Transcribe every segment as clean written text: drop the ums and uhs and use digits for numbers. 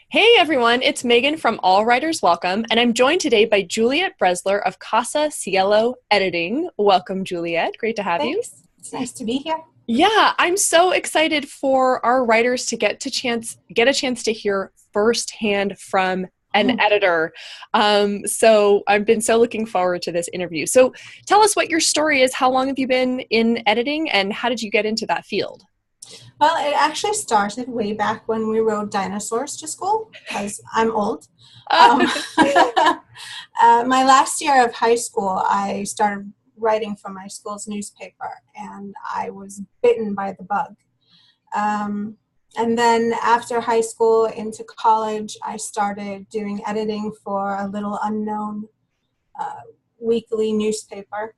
Hey everyone, it's Megan from All Writers Welcome, and I'm joined today by Juliet Bresler of Casa Cielo Editing. Welcome, Juliet. Great to have you. Thanks. It's nice to be here. Yeah, I'm so excited for our writers to get a chance to hear firsthand from an editor. So I've been so looking forward to this interview. So tell us what your story is. How long have you been in editing, and how did you get into that field? Well, it actually started way back when we rode dinosaurs to school, because I'm old. Um, my last year of high school, I started writing for my school's newspaper, and I was bitten by the bug. And then after high school into college, I started doing editing for a little unknown uh, weekly newspaper.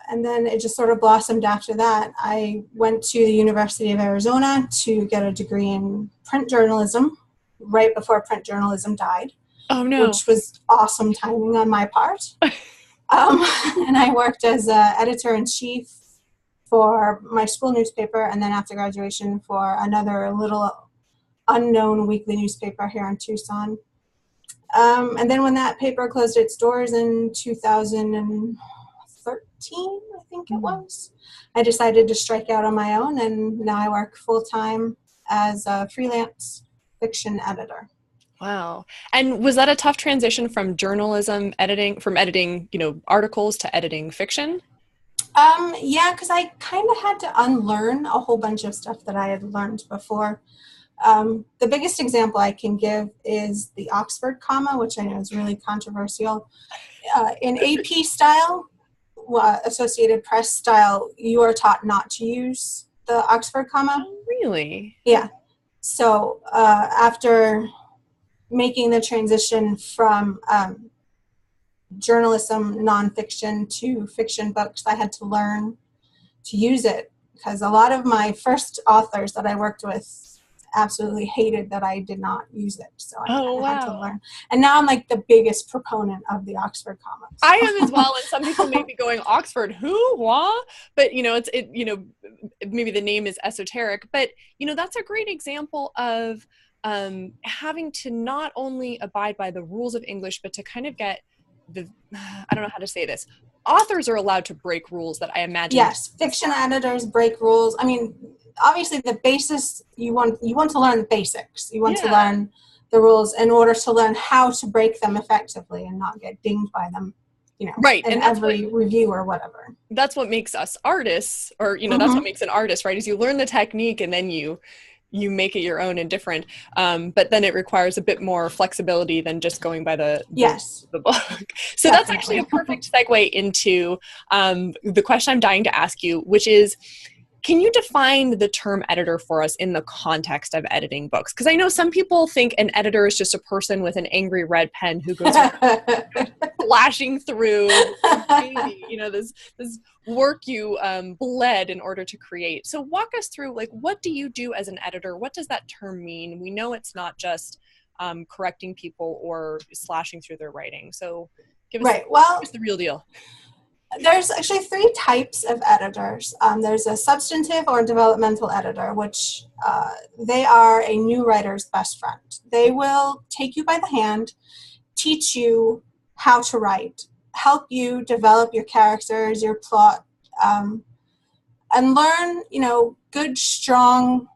And then it just sort of blossomed after that. I went to the University of Arizona to get a degree in print journalism right before print journalism died, Oh no. which was awesome timing on my part. And I worked as editor-in-chief for my school newspaper, and then after graduation for another little unknown weekly newspaper here in Tucson. And then when that paper closed its doors in 2013, I think it was, I decided to strike out on my own, and now I work full-time as a freelance fiction editor. Wow. And was that a tough transition from journalism editing, from editing, articles to editing fiction? Yeah, because I kind of had to unlearn a whole bunch of stuff that I had learned before. The biggest example I can give is the Oxford comma, which I know is really controversial. In AP style, Associated Press style, you are taught not to use the Oxford comma. Oh, really? Yeah. So after making the transition from journalism, nonfiction to fiction books, I had to learn to use it, because a lot of my first authors that I worked with absolutely hated that I did not use it. So I Oh, kind of had to wow. learn. And now I'm like the biggest proponent of the Oxford comma. I So. am as well, and some people may be going Oxford, who, what? But maybe the name is esoteric, but that's a great example of having to not only abide by the rules of English, but to kind of get the, I don't know how to say this. Authors are allowed to break rules that I imagine. Yes, fiction editors break rules. I mean, obviously the basis, you want to learn the basics. You want to Yeah. learn the rules in order to learn how to break them effectively and not get dinged by them, Right. in And that's what every review or whatever. makes us artists, or that's what Hmm. makes an artist, right? Is you learn the technique and then you make it your own and different. But then it requires a bit more flexibility than just going by Yes, the book. So that's actually a definitely. perfect segue into the question I'm dying to ask you, which is, can you define the term editor for us in the context of editing books? Because I know some people think an editor is just a person with an angry red pen who goes flashing through baby, this work you bled in order to create. So walk us through, like, what do you do as an editor? What does that term mean? We know it's not just correcting people or slashing through their writing. So give us, Right. Well, the real deal. there's actually three types of editors. There's a substantive or developmental editor, which they are a new writer's best friend. They will take you by the hand, teach you how to write, help you develop your characters, your plot, and learn, good, strong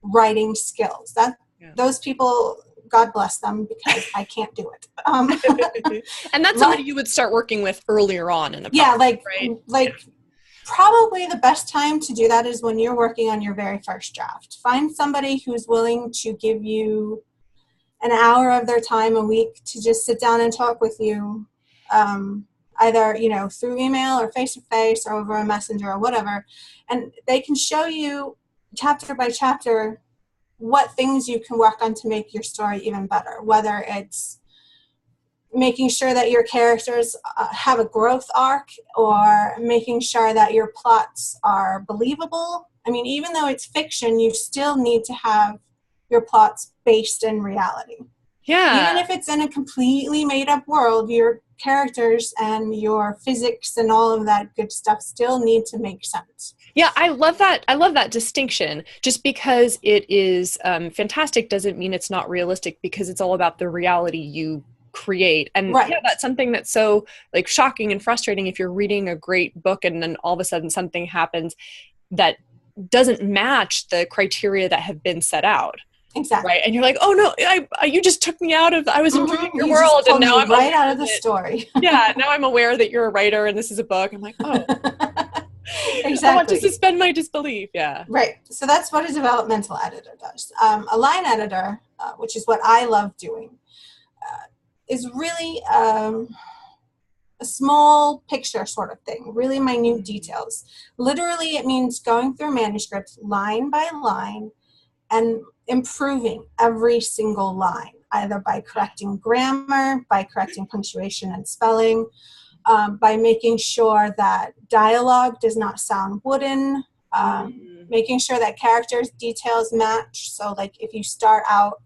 writing skills. Yeah. Those people, God bless them, because I can't do it. And that's But somebody you would start working with earlier on in the yeah, process, right? like probably the best time to do that is when you're working on your very first draft. Find somebody who's willing to give you an hour of their time a week to just sit down and talk with you, either through email or face to face or over a messenger or whatever, and they can show you chapter by chapter what things you can work on to make your story even better, whether it's making sure that your characters have a growth arc, or making sure that your plots are believable. I mean, even though it's fiction, you still need to have your plots based in reality. Even Yeah. if it's in a completely made up world, your characters and your physics and all of that good stuff still need to make sense. Yeah, I love that. I love that distinction. Just because it is fantastic doesn't mean it's not realistic, because it's all about the reality you create. And Right. yeah, that's something that's so like shocking and frustrating if you're reading a great book and then all of a sudden something happens that doesn't match the criteria that have been set out. Exactly. Right. And you're like, oh no, you just took me out of, I was enjoying your You just world and pulled now me I'm right aware out of the that, story. yeah, now I'm aware that you're a writer and this is a book. I'm like, oh, I want to Exactly. suspend my disbelief. Yeah. Right. So that's what a developmental editor does. A line editor, which is what I love doing, is really a small picture sort of thing, really minute details. Literally, it means going through manuscripts line by line and improving every single line, either by correcting grammar, by correcting punctuation and spelling, by making sure that dialogue does not sound wooden, making sure that characters' details match. So like if you start out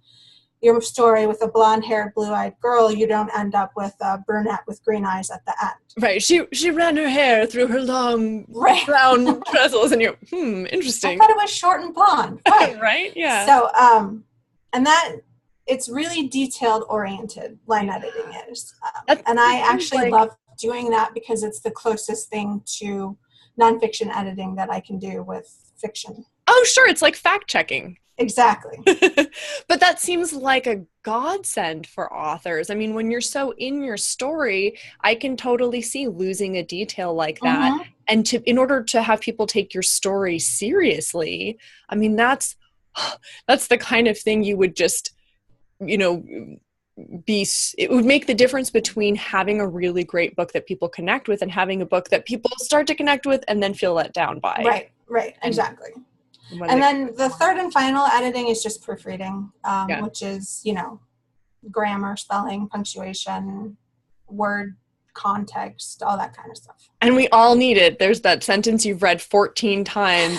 your story with a blonde-haired, blue-eyed girl, you don't end up with a brunette with green eyes at the end. Right. She ran her hair through her long brown tresses, and you're, interesting. I thought it was short and blonde. Right. Right? Yeah. So, and that, it's really detailed oriented, line editing is. And I actually love doing that because it's the closest thing to nonfiction editing that I can do with fiction. Oh, sure. It's like fact checking. Exactly. But that seems like a godsend for authors. I mean, when you're so in your story, I can totally see losing a detail like that. And in order to have people take your story seriously, I mean, that's the kind of thing you would just, it would make the difference between having a really great book that people connect with and having a book that people start to connect with and then feel let down by. Right, exactly. And then the third and final editing is just proofreading, which is, grammar, spelling, punctuation, word context, all that kind of stuff. And we all need it. There's that sentence you've read 14 times.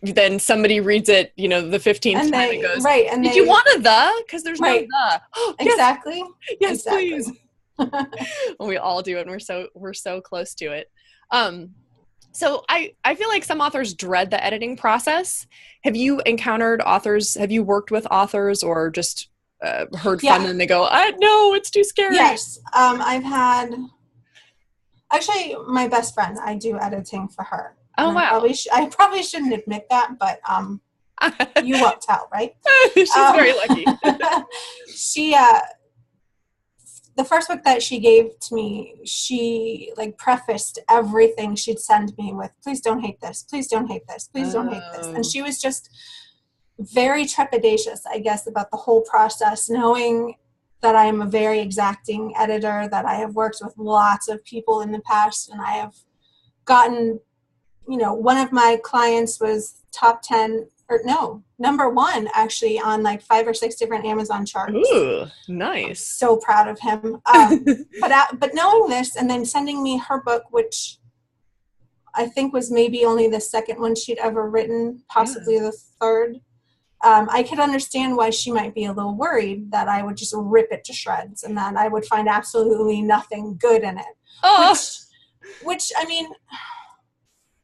Then somebody reads it, the 15th time and goes, right, and did you want a the? Because there's no the. Oh, exactly. Yes, exactly. Please. Well, we all do it, and we're so close to it. So I feel like some authors dread the editing process. Have you encountered authors? Have you worked with authors or just heard from them and they go, no, it's too scary? Yes. I've had, actually, my best friend, I do editing for her. Oh, wow. I probably shouldn't admit that, but you won't tell, right? She's very lucky. She, the first book that she gave to me, she prefaced everything she'd send me with, please don't hate this, please don't hate this, please don't hate this. And she was just very trepidatious, I guess, about the whole process, knowing that I am a very exacting editor, that I have worked with lots of people in the past, and I have gotten, one of my clients was top 10, or no, number one actually on 5 or 6 different Amazon charts. Ooh, nice. I'm so proud of him. But knowing this and then sending me her book, which I think was maybe only the second one she'd ever written, possibly the third, I could understand why she might be a little worried that I would just rip it to shreds and that I would find absolutely nothing good in it. Oh. Which I mean,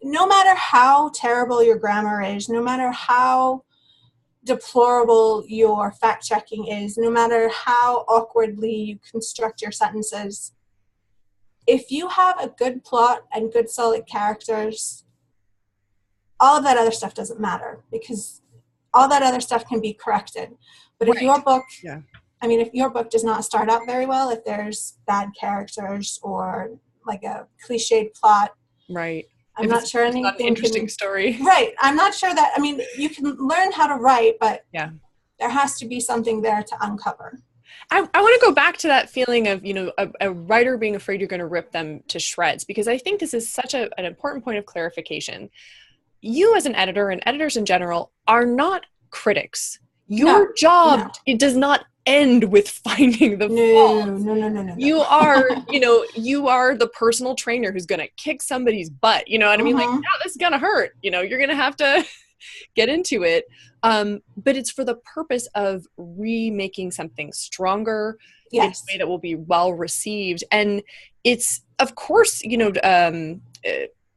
no matter how terrible your grammar is, no matter how deplorable your fact-checking is, no matter how awkwardly you construct your sentences, if you have a good plot and good solid characters, all of that other stuff doesn't matter because all that other stuff can be corrected. But if your book, if your book does not start out very well, if there's bad characters or a cliched plot, right. I'm not sure anything. Not an interesting story. Right. I'm not sure that, you can learn how to write, but there has to be something there to uncover. I want to go back to that feeling of, a writer being afraid you're going to rip them to shreds, because I think this is such an important point of clarification. You as an editor and editors in general are not critics. Your job, it does not end with finding the flaws. No. You are, you are the personal trainer who's going to kick somebody's butt. You know what I mean? This is going to hurt. You're going to have to get into it. But it's for the purpose of remaking something stronger in a way that will be well received. And it's, of course,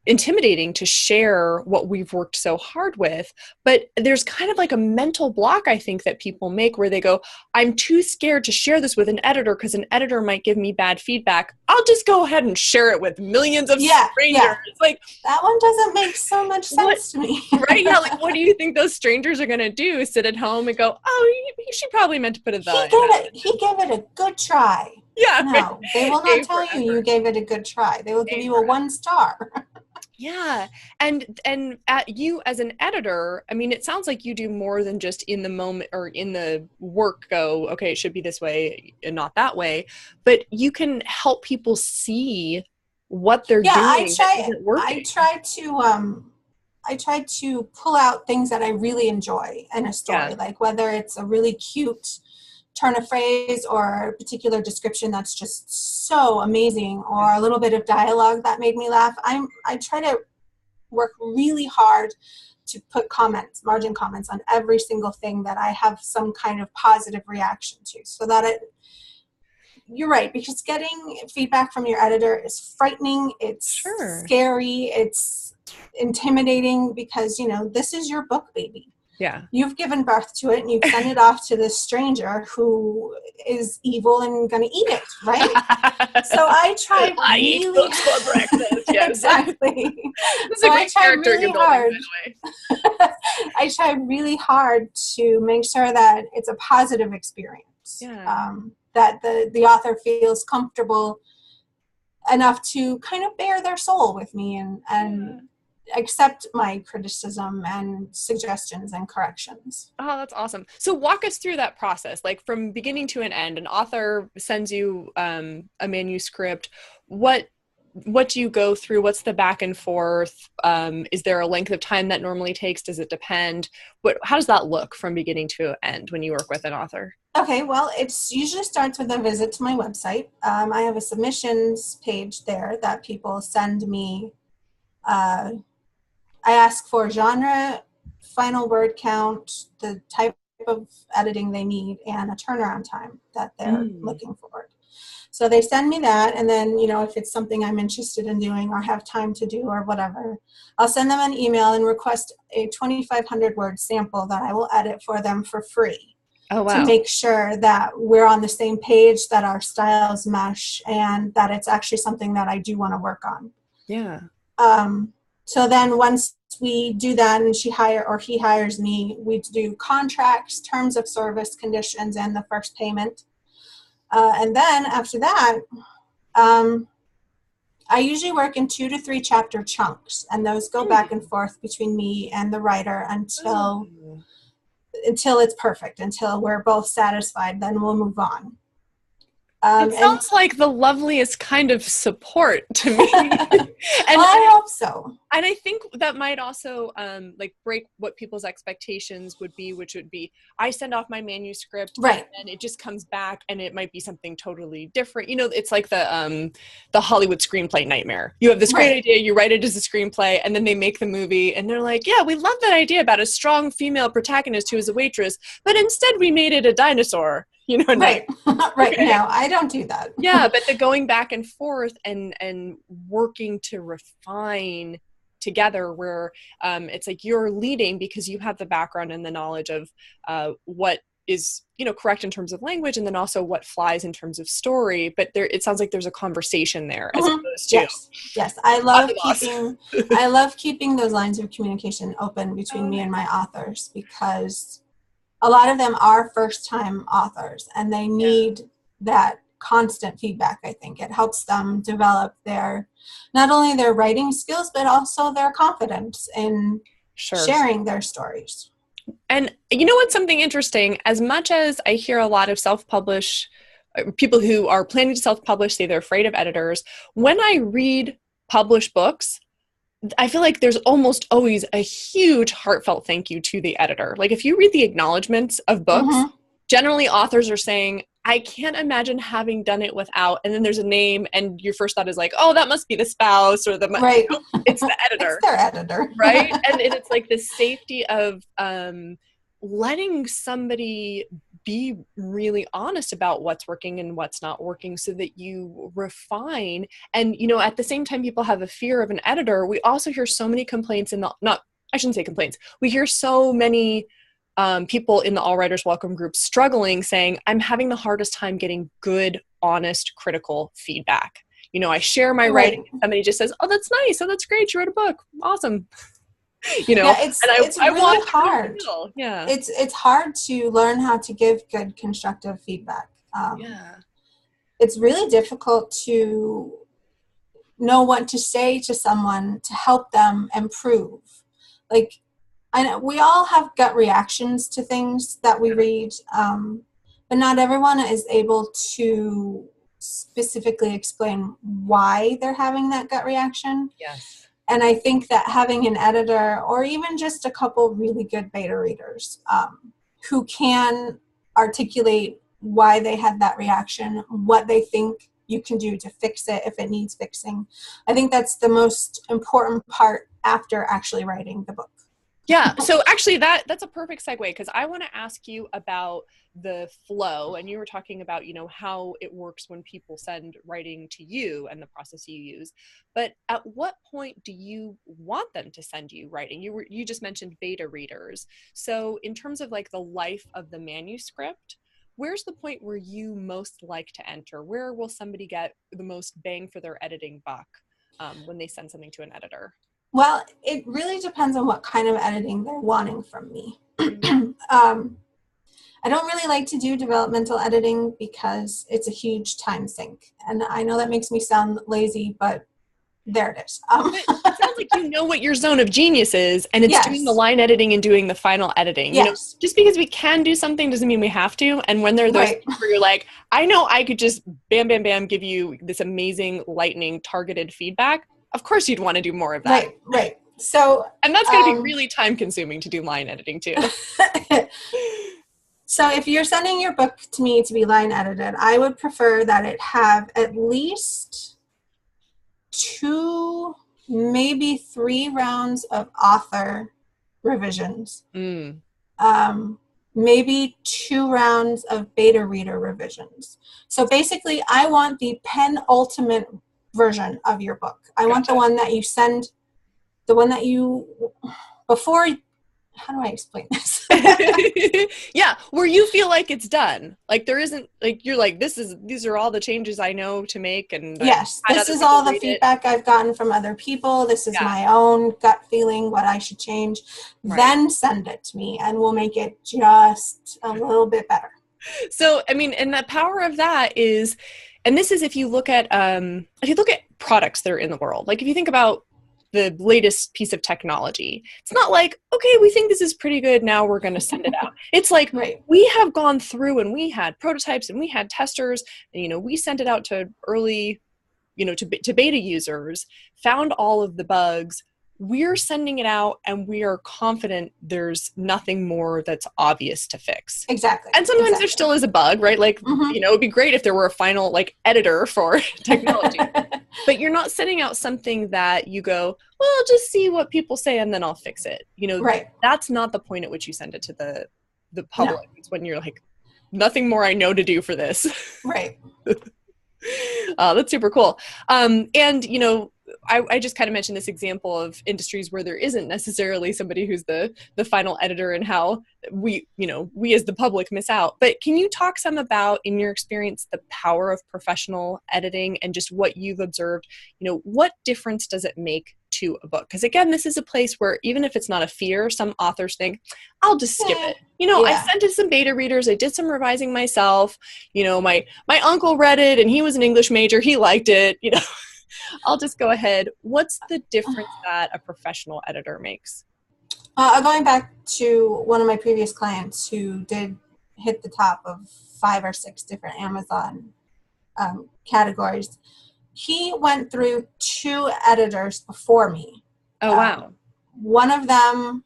intimidating to share what we've worked so hard with. But there's kind of like a mental block, I think, that people make where they go, I'm too scared to share this with an editor because an editor might give me bad feedback. I'll just go ahead and share it with millions of strangers. Yeah. It's like, that one doesn't make so much sense to me. Right? Yeah. Like, what do you think those strangers are going to do? Sit at home and go, oh, she probably meant to put a the. He gave it a good try. Yeah. No, they will not tell you gave it a good try. They will give you a 1 star. Yeah. And at you as an editor, I mean, it sounds like you do more than just in the moment or in the work go, okay, it should be this way and not that way, but you can help people see what they're doing. I try to pull out things that I really enjoy in a story, like whether it's a really cute turn of phrase or a particular description that's just so amazing, or a little bit of dialogue that made me laugh. I try to work really hard to put margin comments on every single thing that I have some kind of positive reaction to, so that you're right, because getting feedback from your editor is frightening. It's scary. It's intimidating because, this is your book, baby. Yeah. You've given birth to it and you've sent it off to this stranger who is evil and going to eat it, right? So I try I eat books for breakfast. Yes. Exactly. So I try really hard. I try really hard to make sure that it's a positive experience. Yeah. That the author feels comfortable enough to kind of bare their soul with me and accept my criticism and suggestions and corrections. Oh, that's awesome. So walk us through that process, like from beginning to an end. An author sends you a manuscript. What do you go through? What's the back and forth? Is there a length of time that normally takes? Does it depend? How does that look from beginning to end when you work with an author? Okay, well, it usually starts with a visit to my website. I have a submissions page there that people send me. I ask for genre, final word count, the type of editing they need, and a turnaround time that they're looking for. So they send me that, and then, if it's something I'm interested in doing or have time to do or whatever, I'll send them an email and request a 2,500 word sample that I will edit for them for free. Oh, wow. To make sure that we're on the same page, that our styles mesh, and that it's actually something that I do want to work on. Yeah. So then once we do that and he hires me, we do contracts, terms of service, conditions, and the first payment. And then after that, I usually work in 2 to 3 chapter chunks, and those go back and forth between me and the writer until it's perfect, until we're both satisfied. Then we'll move on. It sounds like the loveliest kind of support to me. And I hope so. And I think that might also break what people's expectations would be, which would be, I send off my manuscript, right, and it just comes back and it might be something totally different. It's like the Hollywood screenplay nightmare. You have this great idea, you write it as a screenplay, and then they make the movie and they're like, yeah, we love that idea about a strong female protagonist who is a waitress, but instead we made it a dinosaur. Right. Right. Okay. No, I don't do that. Yeah, but the going back and forth and working to refine together, where it's like you're leading because you have the background and the knowledge of what is correct in terms of language, and then also what flies in terms of story. But it sounds like there's a conversation there as opposed to yes. I love keeping those lines of communication open between me and my authors, because a lot of them are first-time authors, and they need that constant feedback. I think it helps them develop not only their writing skills, but also their confidence in sharing their stories. And what's something interesting? As much as I hear a lot of people who are planning to self-publish say they're afraid of editors, when I read published books, I feel like there's almost always a huge heartfelt thank you to the editor. Like if you read the acknowledgments of books, generally authors are saying, I can't imagine having done it without, and then there's a name and your first thought is like, oh, that must be the spouse or right. It's the editor. It's their editor. Right? And it's like the safety of letting somebody be really honest about what's working and what's not working so that you refine. And, you know, at the same time, people have a fear of an editor. We also hear so many complaints in the, not, I shouldn't say complaints. We hear so many people in the All Writers Welcome group struggling, saying, I'm having the hardest time getting good, honest, critical feedback. You know, I share my writing and somebody just says, oh, that's nice. Oh, that's great. You wrote a book. Awesome. You know, yeah, it's I really want hard. Yeah. It's hard to learn how to give good constructive feedback. Yeah. It's really difficult to know what to say to someone to help them improve. Like, I know we all have gut reactions to things that we read, but not everyone is able to specifically explain why they're having that gut reaction. Yes. And I think that having an editor or even just a couple really good beta readers who can articulate why they had that reaction, what they think you can do to fix it if it needs fixing, I think that's the most important part after actually writing the book. Yeah. So actually that's a perfect segue, because I want to ask you about the flow. And you were talking about, you know, how it works when people send writing to you and the process you use. But at what point do you want them to send you writing? You just mentioned beta readers. So in terms of like the life of the manuscript, where's the point where you most like to enter? Where will somebody get the most bang for their editing buck when they send something to an editor? Well, it really depends on what kind of editing they're wanting from me. I don't really like to do developmental editing because it's a huge time sink. And I know that makes me sound lazy, but there it is. It sounds like you know what your zone of genius is, and it's Yes. doing the line editing and doing the final editing. You know, Yes. just because we can do something doesn't mean we have to. And when there are those Right. things where you're like, I know I could just bam, bam, bam, give you this amazing lightning targeted feedback, of course you'd want to do more of that. Right. So, And that's going to be really time consuming to do line editing too. so if you're sending your book to me to be line edited, I would prefer that it have at least 2, maybe 3 rounds of author revisions. Maybe 2 rounds of beta reader revisions. So basically, I want the penultimate version of your book. I want the one that you send, the one that you, before, how do I explain this? Yeah, where you feel like it's done. Like there isn't, like you're like, these are all the changes I know to make. And yes, this is all the feedback I've gotten from other people. This is my own gut feeling, what I should change. Right. Then send it to me and we'll make it just a little bit better. So, I mean, and the power of that is, and this is if you look at products that are in the world, like if you think about the latest piece of technology, it's not like, okay, we think this is pretty good, now we're going to send it out. It's like, we have gone through and we had prototypes and we had testers, and, you know, we sent it out to early, you know, to beta users, found all of the bugs. We're sending it out and we are confident there's nothing more that's obvious to fix. Exactly. And sometimes there still is a bug, right? Like, you know, it'd be great if there were a final like editor for technology, but you're not sending out something that you go, well, I'll just see what people say and then I'll fix it. You know, that's not the point at which you send it to the public. No. It's when you're like, nothing more I know to do for this. Right. That's super cool. And, you know, I just kind of mentioned this example of industries where there isn't necessarily somebody who's the final editor, and how we as the public miss out. But can you talk some about, in your experience, the power of professional editing and just what you've observed? You know, what difference does it make to a book? Because again, this is a place where even if it's not a fear, some authors think, I'll just skip it. You know, I sent it to some beta readers. I did some revising myself. You know, my uncle read it and he was an English major. He liked it. You know. I'll just go ahead. What's the difference that a professional editor makes? Going back to one of my previous clients who did hit the top of 5 or 6 different Amazon categories, he went through 2 editors before me. Oh, wow. One of them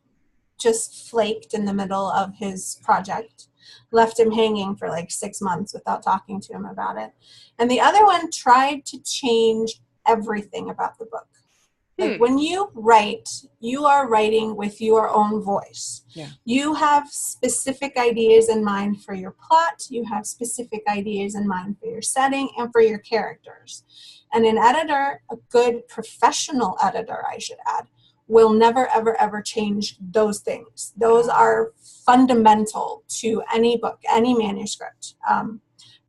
just flaked in the middle of his project, left him hanging for like 6 months without talking to him about it. And the other one tried to change everything about the book. Like when you write, you are writing with your own voice. Yeah. You have specific ideas in mind for your plot. You have specific ideas in mind for your setting and for your characters. And an editor, a good professional editor, I should add, will never, ever, ever change those things. Those are fundamental to any book, any manuscript.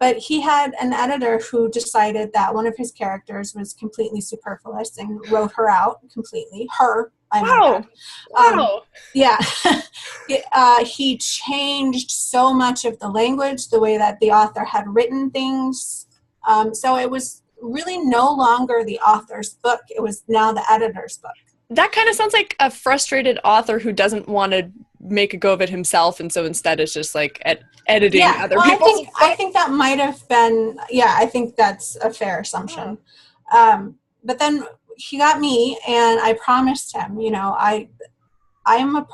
But he had an editor who decided that one of his characters was completely superfluous and wrote her out completely. Her, I might add. Wow. Yeah. He changed so much of the language, the way that the author had written things. So it was really no longer the author's book. It was now the editor's book. That kind of sounds like a frustrated author who doesn't want to make a go of it himself, and so instead it's just like editing other people's. I think that might have been, I think that's a fair assumption. But then he got me, and I promised him, I am a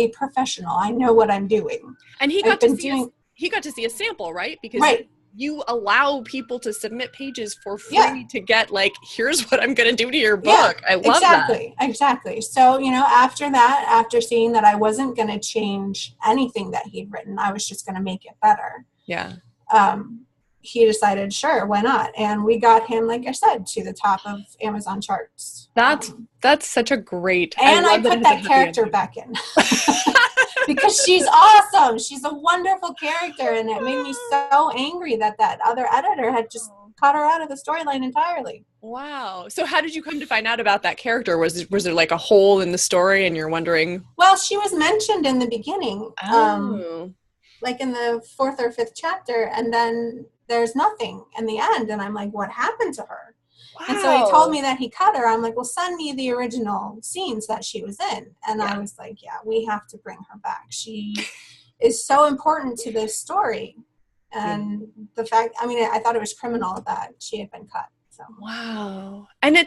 professional. I know what I'm doing. And he got to see a sample, right? Because you allow people to submit pages for free to get like, here's what I'm going to do to your book. I love that. Exactly. So, after that, after seeing that I wasn't going to change anything that he'd written, I was just going to make it better. Yeah. He decided, sure, why not? And we got him, like I said, to the top of Amazon charts. That's such a great. And I put that character back in. Because she's awesome. She's a wonderful character, and it made me so angry that other editor had just cut her out of the storyline entirely. Wow. So how did you come to find out about that character? Was there like a hole in the story and you're wondering? Well, she was mentioned in the beginning, Oh. like in the 4th or 5th chapter, and then there's nothing in the end, and I'm like, what happened to her? Wow. And so he told me that he cut her. I'm like, well, send me the original scenes that she was in. And I was like, we have to bring her back. She is so important to this story. And the fact, I thought it was criminal that she had been cut. So. Wow. And I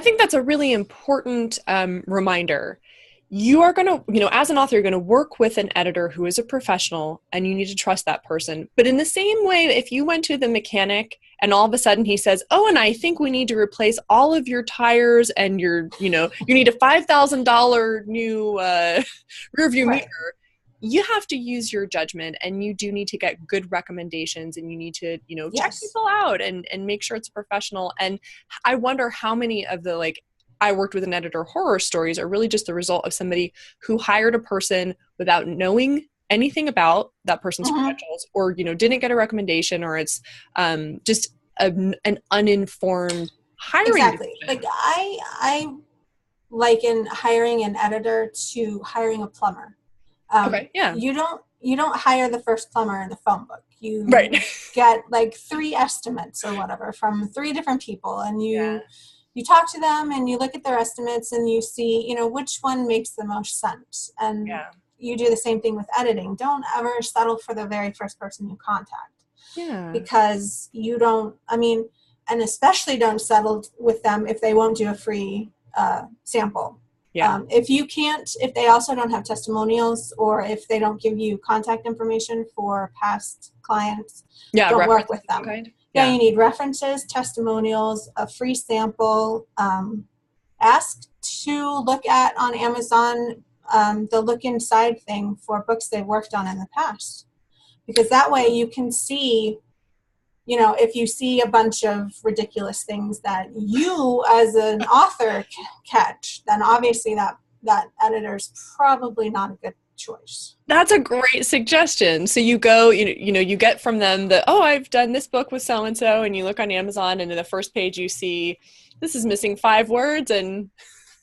think that's a really important reminder. You are going to, as an author, you're going to work with an editor who is a professional, and you need to trust that person. But in the same way, if you went to the mechanic and all of a sudden he says, oh, and I think we need to replace all of your tires and you need a $5,000 new rear view mirror, you have to use your judgment, and you do need to get good recommendations, and you need to, check people out and make sure it's professional. And I wonder how many of the, I worked with an editor horror stories are really just the result of somebody who hired a person without knowing anything about that person's credentials, or, didn't get a recommendation, or it's just an uninformed hiring. Exactly. decision. Like I liken hiring an editor to hiring a plumber. Okay. Yeah. You don't hire the first plumber in the phone book. You get like 3 estimates or whatever from 3 different people, and you talk to them and you look at their estimates and you see, which one makes the most sense. And you do the same thing with editing. Don't ever settle for the very first person you contact. Yeah. Because you don't, and especially don't settle with them if they won't do a free sample. Yeah. If they also don't have testimonials, or if they don't give you contact information for past clients, don't work with them. Yeah, you need references, testimonials, a free sample. Ask to look at on Amazon the look inside thing for books they've worked on in the past. Because that way you can see, if you see a bunch of ridiculous things that you as an author catch, then obviously that editor's probably not a good choice. That's a great suggestion. So you go, you get from them I've done this book with so-and-so, and you look on Amazon, and in the first page you see, this is missing 5 words, and...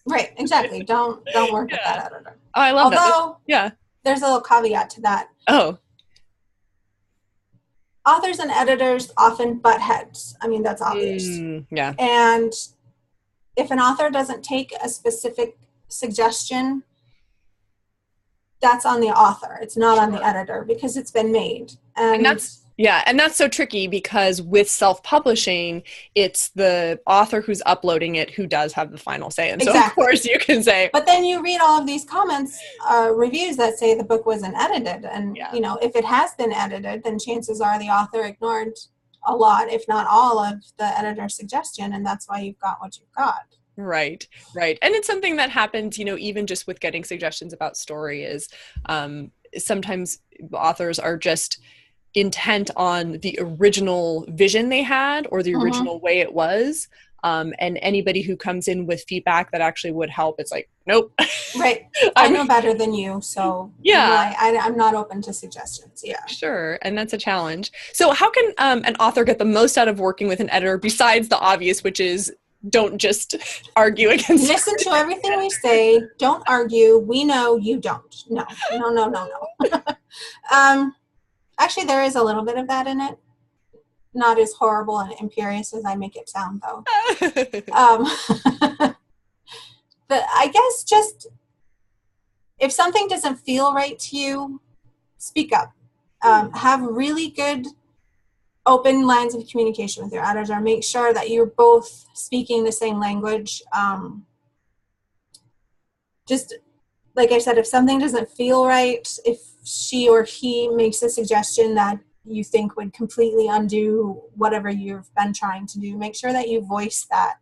Right, exactly. Don't work with that editor. Oh, I love that. Although, there's a little caveat to that. Oh. Authors and editors often butt heads. That's obvious. Yeah. And if an author doesn't take a specific suggestion, that's on the author. It's not on the editor, because it's been made. And that's so tricky, because with self-publishing, it's the author who's uploading it who does have the final say. And so of course you can say, but then you read all of these comments, reviews that say the book wasn't edited. And, if it has been edited, then chances are the author ignored a lot, if not all, of the editor's suggestion, and that's why you've got what you've got. Right, right. And it's something that happens, even just with getting suggestions about story is sometimes authors are just intent on the original vision they had or the original way it was. And anybody who comes in with feedback that actually would help, it's like, nope. Right. I know better than you, so yeah, I'm not open to suggestions. Yeah. sure. And that's a challenge. So how can an author get the most out of working with an editor besides the obvious, which is don't just argue against Listen to everything we say. Don't argue. We know, you don't. No. Actually, there is a little bit of that in it. Not as horrible and imperious as I make it sound, though. But I guess just if something doesn't feel right to you, speak up. Have really good open lines of communication with your editor. Make sure that you're both speaking the same language. Just like I said, if something doesn't feel right, if she or he makes a suggestion that you think would completely undo whatever you've been trying to do, make sure that you voice that.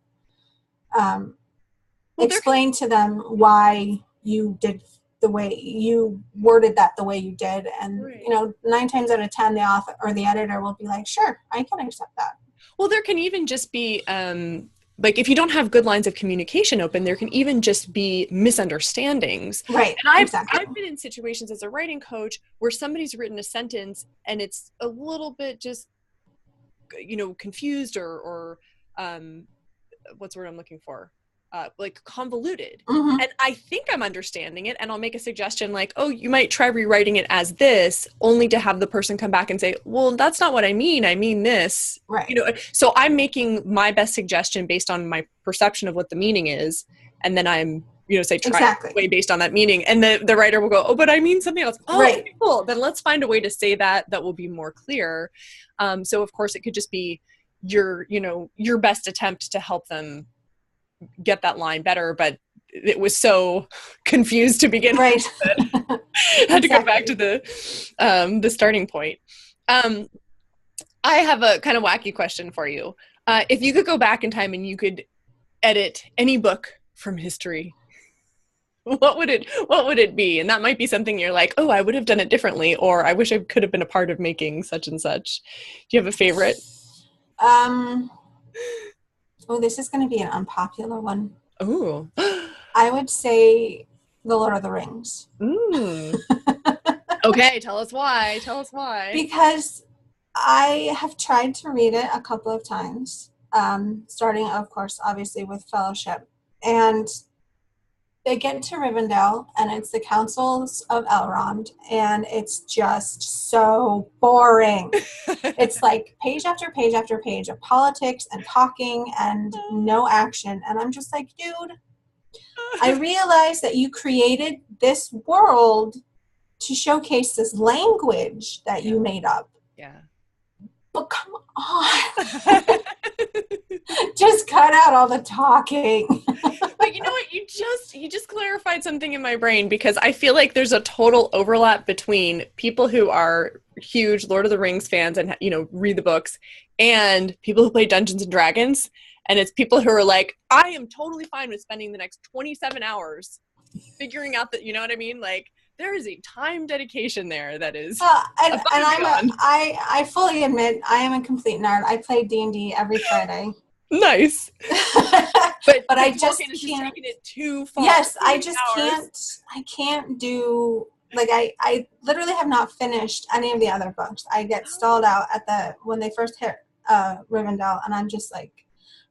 Explain to them why you did the way you worded that the way you did, and right. 9 times out of 10 the author or the editor will be like, sure, I can accept that. Well, there can even just be like if you don't have good lines of communication open, there can even just be misunderstandings. Right. And exactly. I've been in situations as a writing coach where somebody's written a sentence and it's a little bit just confused or what's the word I'm looking for? Like convoluted. And I think I'm understanding it, and I'll make a suggestion like, oh, you might try rewriting it as this, only to have the person come back and say, well, that's not what I mean this. Right. So I'm making my best suggestion based on my perception of what the meaning is, and then I'm say try way based on that meaning, and the writer will go, oh, but I mean something else. Oh, right. Okay, cool. Then let's find a way to say that will be more clear. So of course it could just be your best attempt to help them get that line better, but it was so confused to begin with that I had to go back to the starting point. I have a kind of wacky question for you. If you could go back in time and you could edit any book from history, what would it be? And that might be something you're like, oh, I would have done it differently, or I wish I could have been a part of making such and such. Do you have a favorite? Oh, this is going to be an unpopular one. Oh. I would say The Lord of the Rings. Okay, tell us why. Because I have tried to read it a couple of times, starting, of course, obviously with Fellowship. And they get to Rivendell, and it's the Councils of Elrond, and it's just so boring. It's like page after page after page of politics and talking and no action. And I'm just like, dude, I realize that you created this world to showcase this language that you made up. Yeah. But come on. Just cut out all the talking. But you know what? You just clarified something in my brain, because I feel like there's a total overlap between people who are huge Lord of the Rings fans and read the books, and people who play Dungeons and Dragons. And it's people who are like, I am totally fine with spending the next 27 hours figuring out that, you know what I mean? Like, there is a time dedication there that is. I fully admit I am a complete nerd. I play D&D every Friday. Nice. but I just can't. Taking it too far. Yes, I just can't. I can't do, like, I literally have not finished any of the other books. I get stalled out when they first hit Rivendell, and I'm just like,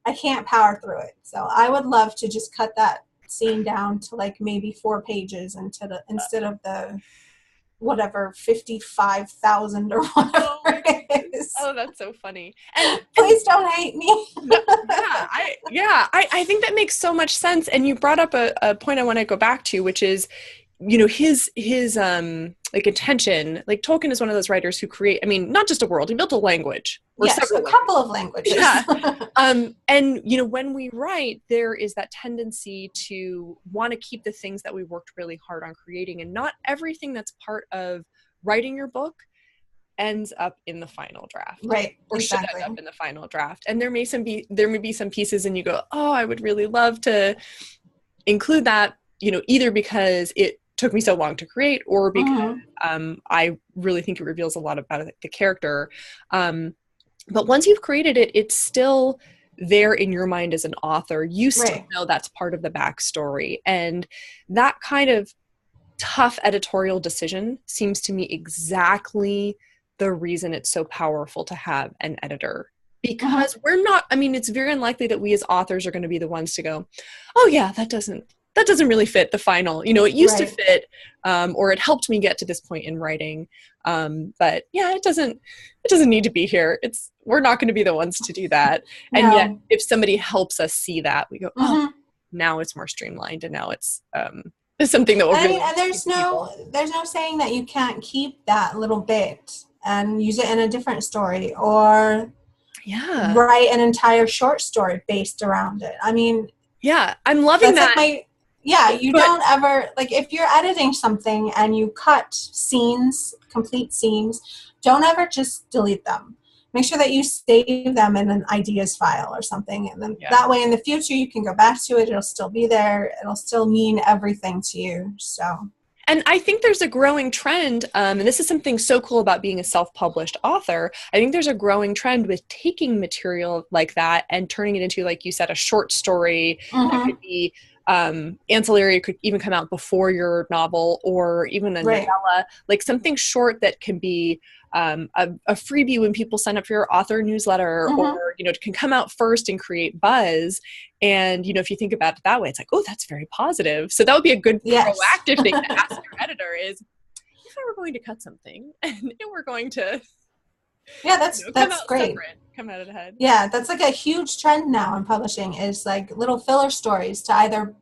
I can't power through it. So I would love to just cut that scene down to like maybe 4 pages instead of the whatever 55,000 or whatever it is. Oh, that's so funny. And please don't hate me. I think that makes so much sense. And you brought up a point I want to go back to, which is, his like intention. Like, Tolkien is one of those writers who create, not just a world, he built a language. Yes, a couple of languages. Yeah. And when we write, there is that tendency to want to keep the things that we worked really hard on creating, and not everything that's part of writing your book ends up in the final draft. Right. Or exactly. should end up in the final draft. And there may be some pieces and you go, oh, I would really love to include that, either because it took me so long to create or because I really think it reveals a lot about the character. But once you've created it, it's still there in your mind as an author. You still know that's part of the backstory. And that kind of tough editorial decision seems to me exactly the reason it's so powerful to have an editor. Because it's very unlikely that we as authors are going to be the ones to go, oh yeah, that doesn't really fit the final. It used to fit, or it helped me get to this point in writing. But yeah, it doesn't need to be here. We're not going to be the ones to do that. No. And yet if somebody helps us see that, we go, oh, now it's more streamlined and now it's something that will and there's no saying that you can't keep that little bit and use it in a different story or write an entire short story based around it. I'm loving that. Don't ever, if you're editing something and you cut complete scenes, don't ever just delete them. Make sure that you save them in an ideas file or something. And then that way in the future, you can go back to it. It'll still be there. It'll still mean everything to you. So. And I think there's a growing trend, and this is something so cool about being a self-published author. I think there's a growing trend with taking material like that and turning it into, like you said, a short story that could be ancillary. It could even come out before your novel or even a novella, like something short that can be a freebie when people sign up for your author newsletter or, it can come out first and create buzz. And, if you think about it that way, it's like, oh, that's very positive. So that would be a good proactive thing to ask your editor is, if I were going to cut something and we're going to that's great. Come out ahead. Yeah, that's like a huge trend now in publishing is like little filler stories to either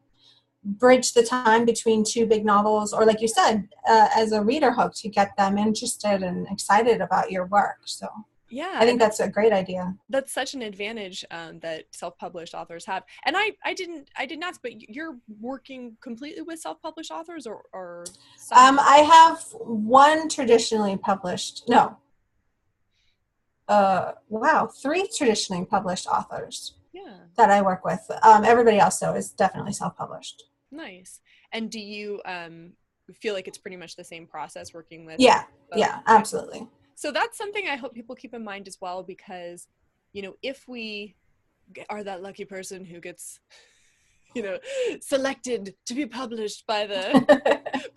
bridge the time between two big novels or, like you said, as a reader hook to get them interested and excited about your work. So I think that's a great idea. That's such an advantage that self-published authors have. And I didn't ask, but you're working completely with self-published authors or some? I have one traditionally published, 3 traditionally published authors that I work with. Everybody else, though, is definitely self-published. Nice. And do you feel like it's pretty much the same process working with? Yeah, absolutely. So that's something I hope people keep in mind as well, because, if we are that lucky person who gets, selected to be published by the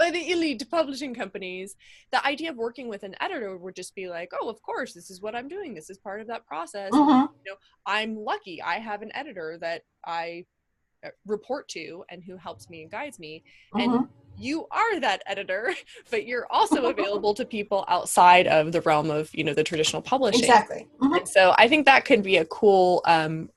by the elite publishing companies, the idea of working with an editor would just be like, oh, of course, this is what I'm doing. This is part of that process. I'm lucky. I have an editor that I report to and who helps me and guides me. And you are that editor, but you're also available to people outside of the realm of, the traditional publishing. Exactly. And so I think that could be a cool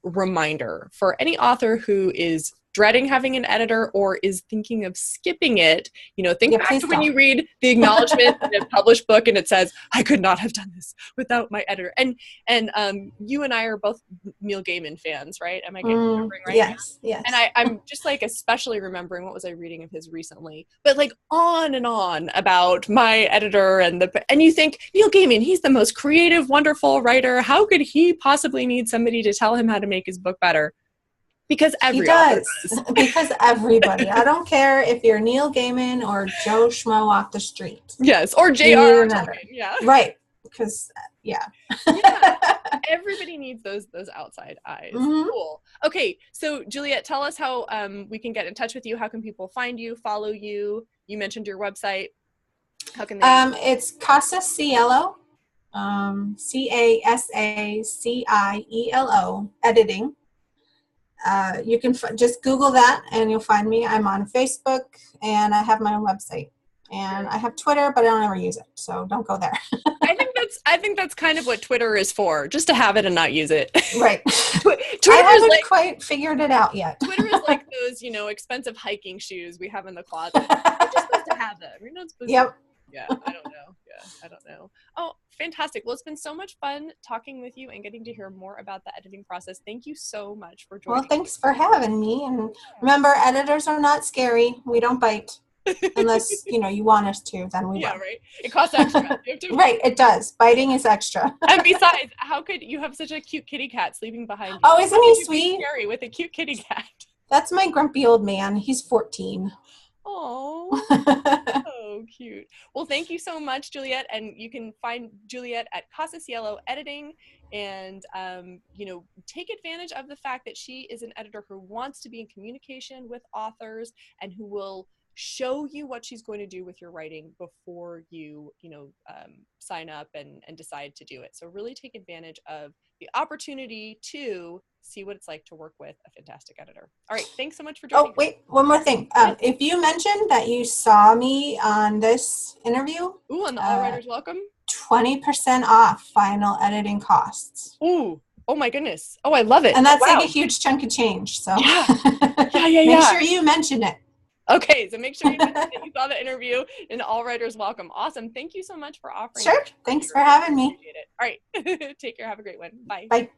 reminder for any author who is dreading having an editor or is thinking of skipping it. Think back to when you read the acknowledgement in a published book and it says, I could not have done this without my editor. And you and I are both Neil Gaiman fans, right? Am I remembering right? Yes. And I'm just especially remembering, what was I reading of his recently? But on and on about my editor and you think, Neil Gaiman, he's the most creative, wonderful writer. How could he possibly need somebody to tell him how to make his book better? Because every author does. Because everybody. I don't care if you're Neil Gaiman or Joe Schmo off the street. Yes, or J.R. Yeah. Right. Because, everybody needs those outside eyes. Cool. Okay, so Juliet, tell us how we can get in touch with you. How can people find you, follow you? You mentioned your website. How can they? It's Casa Cielo, CASACIELO, editing. You can just Google that and you'll find me. I'm on Facebook and I have my own website and I have Twitter, but I don't ever use it. So don't go there. I think that's kind of what Twitter is for, just to have it and not use it. Right. Twitter I haven't quite figured it out yet. Twitter is like those, expensive hiking shoes we have in the closet. We're just supposed to have them. We're not supposed to. Yeah, I don't know. I don't know. Oh, fantastic. Well, it's been so much fun talking with you and getting to hear more about the editing process. Thank you so much for joining. Well, thanks for having me. And remember, editors are not scary. We don't bite. Unless, you want us to, then we Yeah, will. right. It costs extra. You have to. Right, it does. Biting is extra. And besides, how could you have such a cute kitty cat sleeping behind you? Oh, isn't How he could you be sweet? scary with a cute kitty cat? That's my grumpy old man. He's 14. Oh. Oh, cute. Well, thank you so much, Juliet. And you can find Juliet at Casa Cielo Editing. And, take advantage of the fact that she is an editor who wants to be in communication with authors and who will show you what she's going to do with your writing before you, sign up and decide to do it. So really take advantage of the opportunity to see what it's like to work with a fantastic editor. All right. Thanks so much for joining. Oh, wait, one more thing. If you mentioned that you saw me on this interview, On the All Writers Welcome, 20% off final editing costs. Ooh, oh my goodness. Oh, I love it. And that's wow. like a huge chunk of change. So yeah. Make sure you mention it. Okay, so make sure you mention that you saw the interview and All Writers Welcome. Awesome. Thank you so much for offering. Sure. Thanks for having me. Appreciate it. All right. Take care. Have a great one. Bye. Bye.